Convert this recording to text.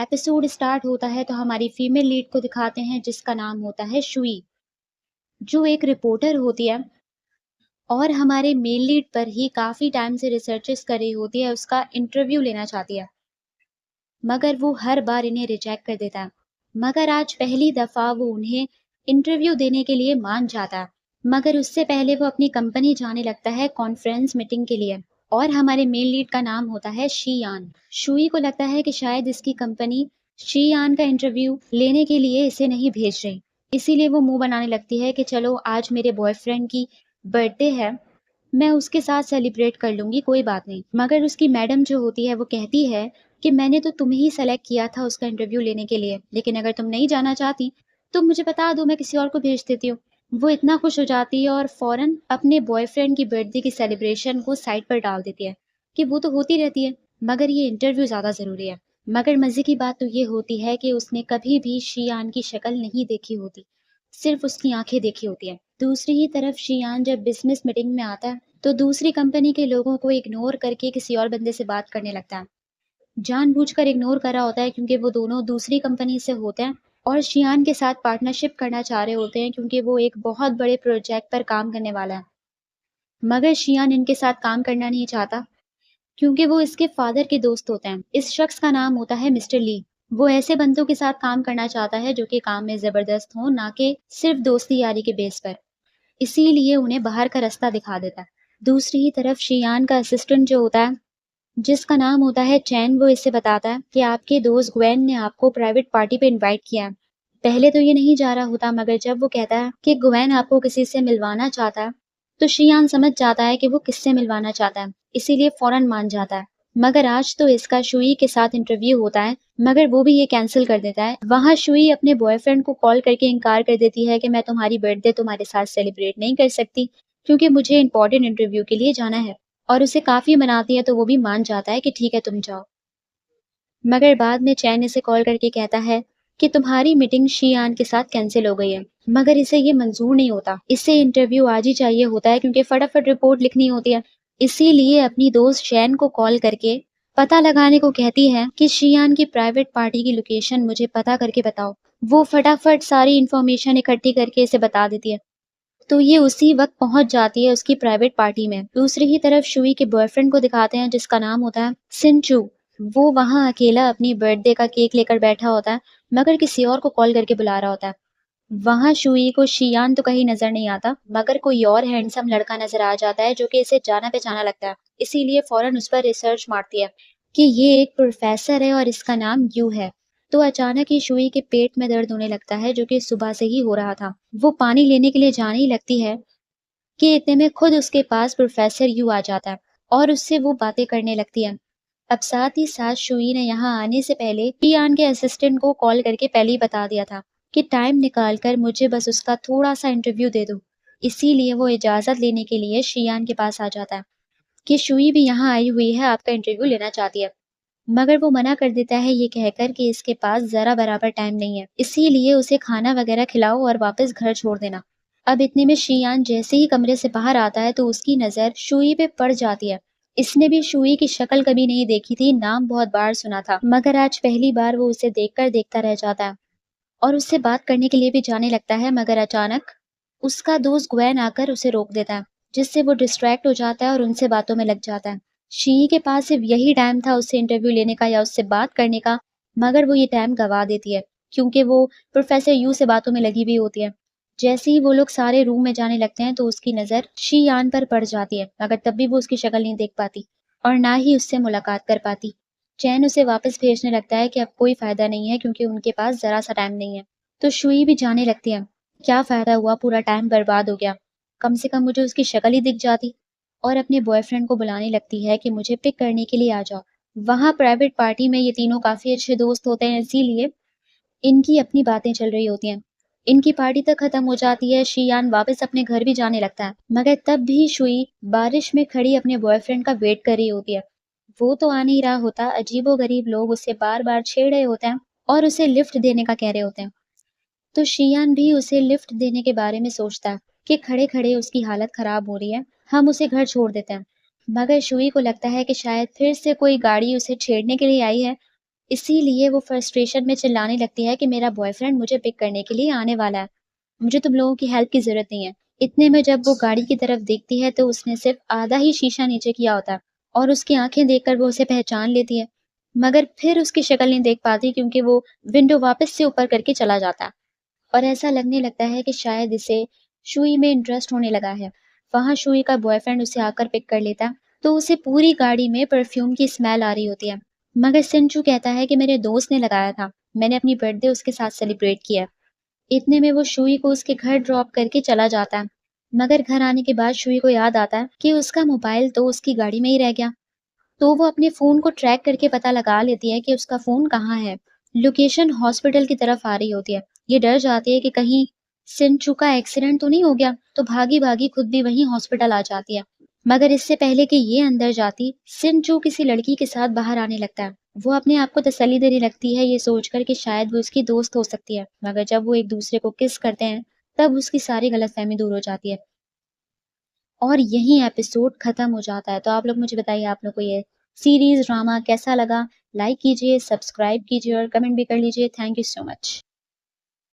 Episode start होता है तो हमारी फीमेल लीड को दिखाते हैं जिसका नाम होता है शुई, जो एक रिपोर्टर होती है और हमारे मेल लीड पर ही काफी टाइम से रिसर्चेस कर रही होती है, उसका इंटरव्यू लेना चाहती है, मगर वो हर बार इन्हें रिजेक्ट कर देता है। मगर आज पहली दफा वो उन्हें इंटरव्यू देने के लिए मान जाता है, मगर उससे पहले वो अपनी कंपनी जाने लगता है कॉन्फ्रेंस मीटिंग के लिए। और हमारे मेल लीड का नाम होता है शीयान। शुई को लगता है कि शायद इसकी कंपनी शीयान का इंटरव्यू लेने के लिए इसे नहीं भेज रही, इसीलिए वो मुंह बनाने लगती है कि चलो आज मेरे बॉयफ्रेंड की बर्थडे है, मैं उसके साथ सेलिब्रेट कर लूंगी, कोई बात नहीं। मगर उसकी मैडम जो होती है वो कहती है कि मैंने तो तुम्हें ही सेलेक्ट किया था उसका इंटरव्यू लेने के लिए, लेकिन अगर तुम नहीं जाना चाहती तो मुझे बता दो, मैं किसी और को भेज देती हूँ। वो इतना खुश हो जाती है और फौरन अपने बॉयफ्रेंड की बर्थडे की सेलिब्रेशन को साइड पर डाल देती है कि वो तो होती रहती है, मगर ये इंटरव्यू ज्यादा जरूरी है। मगर मजे की बात तो ये होती है कि उसने कभी भी शियान की शक्ल नहीं देखी होती, सिर्फ उसकी आंखें देखी होती है। दूसरी ही तरफ शियान जब बिजनेस मीटिंग में आता है तो दूसरी कंपनी के लोगों को इग्नोर करके किसी और बंदे से बात करने लगता है। जानबूझकर इग्नोर कर रहा होता है क्योंकि वो दोनों दूसरी कंपनी से होते हैं और शियान के साथ पार्टनरशिप करना चाह रहे होते हैं क्योंकि वो एक बहुत बड़े प्रोजेक्ट पर काम करने वाला है। मगर शियान इनके साथ काम करना नहीं चाहता क्योंकि वो इसके फादर के दोस्त होते हैं। इस शख्स का नाम होता है मिस्टर ली। वो ऐसे बंदों के साथ काम करना चाहता है जो कि काम में जबरदस्त हो, ना कि सिर्फ दोस्ती यारी के बेस पर। इसीलिए उन्हें बाहर का रास्ता दिखा देता है। दूसरी ही तरफ शियान का असिस्टेंट जो होता है, जिसका नाम होता है चैन, वो इससे बताता है कि आपके दोस्त ग्वेन ने आपको प्राइवेट पार्टी पे इनवाइट किया है। पहले तो ये नहीं जा रहा होता, मगर जब वो कहता है कि ग्वेन आपको किसी से मिलवाना चाहता है तो शियान समझ जाता है कि वो किससे मिलवाना चाहता है, इसीलिए फौरन मान जाता है। मगर आज तो इसका शुई के साथ इंटरव्यू होता है, मगर वो भी ये कैंसिल कर देता है। वहां शुई अपने बॉयफ्रेंड को कॉल करके इनकार कर देती है कि मैं तुम्हारी बर्थडे तुम्हारे साथ सेलिब्रेट नहीं कर सकती क्योंकि मुझे इंपॉर्टेंट इंटरव्यू के लिए जाना है। और उसे काफी मनाती है तो वो भी मान जाता है कि ठीक है तुम जाओ। मगर बाद में चैन इसे कॉल करके कहता है कि तुम्हारी मीटिंग शियान के साथ कैंसिल हो गई है। मगर इसे ये मंजूर नहीं होता, इसे इंटरव्यू आज ही चाहिए होता है क्योंकि फटाफट रिपोर्ट लिखनी होती है। इसीलिए अपनी दोस्त चैन को कॉल करके पता लगाने को कहती है कि शियान की प्राइवेट पार्टी की लोकेशन मुझे पता करके बताओ। वो फटाफट सारी इंफॉर्मेशन इकट्ठी करके इसे बता देती है, तो ये उसी वक्त पहुंच जाती है उसकी प्राइवेट पार्टी में। दूसरी ही तरफ शुई के बॉयफ्रेंड को दिखाते हैं जिसका नाम होता है सिंचू। वो वहां अकेला अपनी बर्थडे का केक लेकर बैठा होता है, मगर किसी और को कॉल करके बुला रहा होता है। वहां शुई को शियान तो कहीं नजर नहीं आता, मगर कोई और हैंडसम लड़का नजर आ जाता है जो कि इसे जाना पहचाना लगता है। इसीलिए फौरन उस पर रिसर्च मारती है कि ये एक प्रोफेसर है और इसका नाम यू है। तो अचानक ही शुई के पेट में दर्द होने लगता है जो कि सुबह से ही हो रहा था। वो पानी लेने के लिए जाने ही लगती है कि इतने में खुद उसके पास प्रोफेसर यू आ जाता है और उससे वो बातें करने लगती है। अब साथ ही साथ शुई ने यहाँ आने से पहले शियान के असिस्टेंट को कॉल करके पहले ही बता दिया था कि टाइम निकाल कर मुझे बस उसका थोड़ा सा इंटरव्यू दे दो। इसीलिए वो इजाजत लेने के लिए शियान के पास आ जाता है कि शुई भी यहाँ आई हुई है, आपका इंटरव्यू लेना चाहती है। मगर वो मना कर देता है ये कहकर कि इसके पास जरा बराबर टाइम नहीं है, इसीलिए उसे खाना वगैरह खिलाओ और वापस घर छोड़ देना। अब इतने में शियान जैसे ही कमरे से बाहर आता है तो उसकी नजर शुई पे पड़ जाती है। इसने भी शुई की शक्ल कभी नहीं देखी थी, नाम बहुत बार सुना था, मगर आज पहली बार वो उसे देखकर देखता रह जाता है और उससे बात करने के लिए भी जाने लगता है। मगर अचानक उसका दोस्त ग्वेन आकर उसे रोक देता है, जिससे वो डिस्ट्रैक्ट हो जाता है और उनसे बातों में लग जाता है। शी के पास सिर्फ यही टाइम था उससे इंटरव्यू लेने का या उससे बात करने का, मगर वो ये टाइम गवा देती है क्योंकि वो प्रोफेसर यू से बातों में लगी हुई होती है। जैसे ही वो लोग सारे रूम में जाने लगते हैं तो उसकी नजर शी यान पर पड़ जाती है, मगर तब भी वो उसकी शक्ल नहीं देख पाती और ना ही उससे मुलाकात कर पाती। चैन उसे वापस भेजने लगता है कि अब कोई फायदा नहीं है क्योंकि उनके पास जरा सा टाइम नहीं है। तो शुई भी जाने लगती है, क्या फायदा हुआ, पूरा टाइम बर्बाद हो गया, कम से कम मुझे उसकी शक्ल ही दिख जाती। और अपने बॉयफ्रेंड को बुलाने लगती है कि मुझे पिक करने के लिए आ जाओ। वहां प्राइवेट पार्टी में ये तीनों काफी अच्छे दोस्त होते हैं, इसीलिए इनकी अपनी बातें चल रही होती हैं। इनकी पार्टी तक खत्म हो जाती है, शियान वापस अपने घर भी जाने लगता है, मगर तब भी शुई बारिश में खड़ी अपने बॉयफ्रेंड का वेट कर रही होती है। वो तो आ नहीं रहा होता, अजीबोगरीब लोग उसे बार बार छेड़ रहे होते हैं और उसे लिफ्ट देने का कह रहे होते हैं। तो शियान भी उसे लिफ्ट देने के बारे में सोचता है कि खड़े खड़े उसकी हालत खराब हो रही है, हम उसे घर छोड़ देते हैं। मगर शुई को लगता है कि शायद फिर से कोई गाड़ी उसे छेड़ने के लिए आई है, इसीलिए वो फ्रस्ट्रेशन में चिल्लाने लगती है कि मेरा बॉयफ्रेंड मुझे पिक करने के लिए आने वाला है, मुझे तुम लोगों की हेल्प की ज़रूरत नहीं है। इतने में जब वो गाड़ी की तरफ देखती है तो उसने सिर्फ़ आधा ही शीशा नीचे किया होता है और उसकी आँखें देखकर वो उसे पहचान लेती है। मगर फिर उसकी शक्ल नहीं देख पाती क्योंकि वो विंडो वापस से ऊपर करके चला जाता है और ऐसा लगने लगता है कि शायद इसे शुई में इंटरेस्ट होने लगा है। वहाँ शुई का बॉयफ्रेंड उसे आकर पिक कर लेता है, तो उसे पूरी गाड़ी में परफ्यूम की स्मेल आ रही होती है। मगर सिंचू कहता है कि मेरे दोस्त ने लगाया था, मैंने अपनी बर्थडे उसके साथ सेलिब्रेट किया। इतने में वो शुई को उसके घर ड्रॉप करके चला जाता है। मगर घर आने के बाद शुई को याद आता है कि उसका मोबाइल तो उसकी गाड़ी में ही रह गया। तो वो अपने फ़ोन को ट्रैक करके पता लगा लेती है कि उसका फ़ोन कहाँ है। लोकेशन हॉस्पिटल की तरफ आ रही होती है। ये डर जाती है कि कहीं सिंचू का एक्सीडेंट तो नहीं हो गया, तो भागी-भागी खुद भी वहीं हॉस्पिटल आ जाती है। मगर इससे पहले कि ये अंदर जाती, सिंचू किसी लड़की के साथ बाहर आने लगता है। वो अपने आप को तसल्ली देने लगती है ये सोचकर कि शायद वो उसकी दोस्त हो सकती है। मगर जब वो एक दूसरे को किस करते हैं, तब उसकी सारी गलतफ़हमी दूर हो जाती है। और यहीं एपिसोड खत्म हो जाता है। तो आप लोग मुझे बताइए आप लोग को ये सीरीज़ ड्रामा कैसा लगा? लाइक कीजिए, सब्सक्राइब कीजिए और कमेंट भी कर लीजिए। Thank you so much.